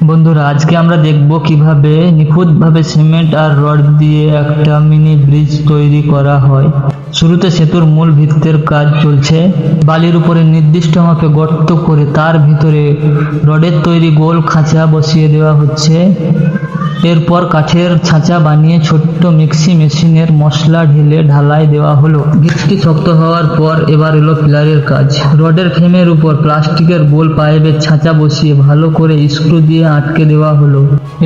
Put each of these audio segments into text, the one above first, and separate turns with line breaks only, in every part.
বন্ধুরা, আজকে আমরা দেখব কিভাবে নিখুঁতভাবে সিমেন্ট আর রড দিয়ে একটা মিনি ব্রিজ তৈরি করা হয়। শুরুতে সেতুর মূল ভিতের কাজ চলছে। বালির উপরে নির্দিষ্ট মাপে গর্ত করে তার ভিতরে রডের তৈরি গোল খাঁচা বসিয়ে দেওয়া হচ্ছে। এরপর কাঠের ছাঁচা বানিয়ে ছোট্ট মিক্সি মেশিনের মশলা ঢেলে ঢালাই দেওয়া হলো। ভিতটি শক্ত হওয়ার পর এবার এলো পিলারের কাজ। রডের ফ্রেমের উপর প্লাস্টিকের গোল পাইপের ছাঁচা বসিয়ে ভালো করে স্ক্রু দিয়ে আটকে দেওয়া হলো।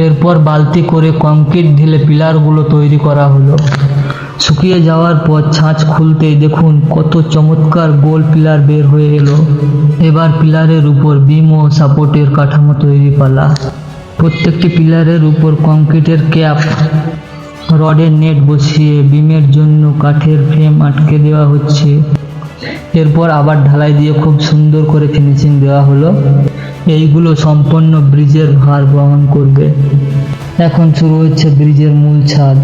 এরপর বালতি করে কংক্রিট ঢেলে পিলারগুলো তৈরি করা হলো। শুকিয়ে যাওয়ার পর ছাঁচ খুলতেই দেখুন কত চমৎকার গোল পিলার বের হয়ে এলো। এবার পিলারের উপর বিম ও সাপোর্টের কাঠামো তৈরি পালা। প্রত্যেকটি পিলারের উপর কংক্রিটের ক্যাপ, রডের নেট বসিয়ে বিমের জন্য কাঠের ফ্রেম আটকে দেওয়া হচ্ছে। এরপর আবার ঢালাই দিয়ে খুব সুন্দর করে ফিনিশিং দেওয়া হলো। এইগুলো সম্পূর্ণ ব্রিজের ভার বহন করবে। এখন শুরু হচ্ছে ব্রিজের মূল ছাদ।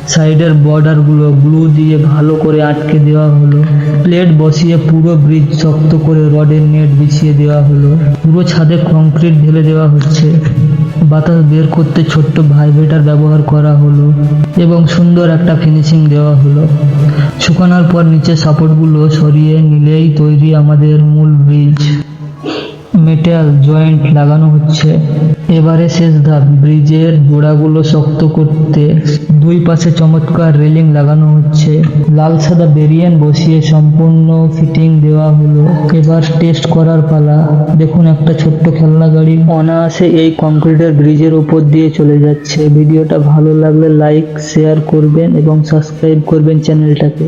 সাইডের বর্ডারগুলো গ্লু দিয়ে ভালো করে আটকে দেওয়া হলো। প্লেট বসিয়ে পুরো ব্রিজ শক্ত করে রডের নেট বিছিয়ে দেওয়া হলো। পুরো ছাদে কংক্রিট ঢেলে দেওয়া হচ্ছে। বাতাস বের করতে ছোট্ট ভাইব্রেটর ব্যবহার করা হলো এবং সুন্দর একটা ফিনিশিং দেওয়া হলো। শুকানোর পর নিচে সাপোর্টগুলো সরিয়ে নিলেই তৈরি আমাদের মূল ব্রিজ। মেটাল জয়েন্ট লাগানো হচ্ছে। এবারে শেষ ধাপ, ব্রিজের গোড়াগুলো শক্ত করতে দুই পাশে চমৎকার রেলিং লাগানো হচ্ছে। লাল সাদা বেরিয়েন বসিয়ে সম্পূর্ণ ফিটিং দেওয়া হলো। এবার টেস্ট করার পালা। দেখুন, একটা ছোট্ট খেলনা গাড়ি অনায়াসে এই কংক্রিটের ব্রিজের উপর দিয়ে চলে যাচ্ছে। ভিডিওটা ভালো লাগলে লাইক, শেয়ার করবেন এবং সাবস্ক্রাইব করবেন চ্যানেলটাকে।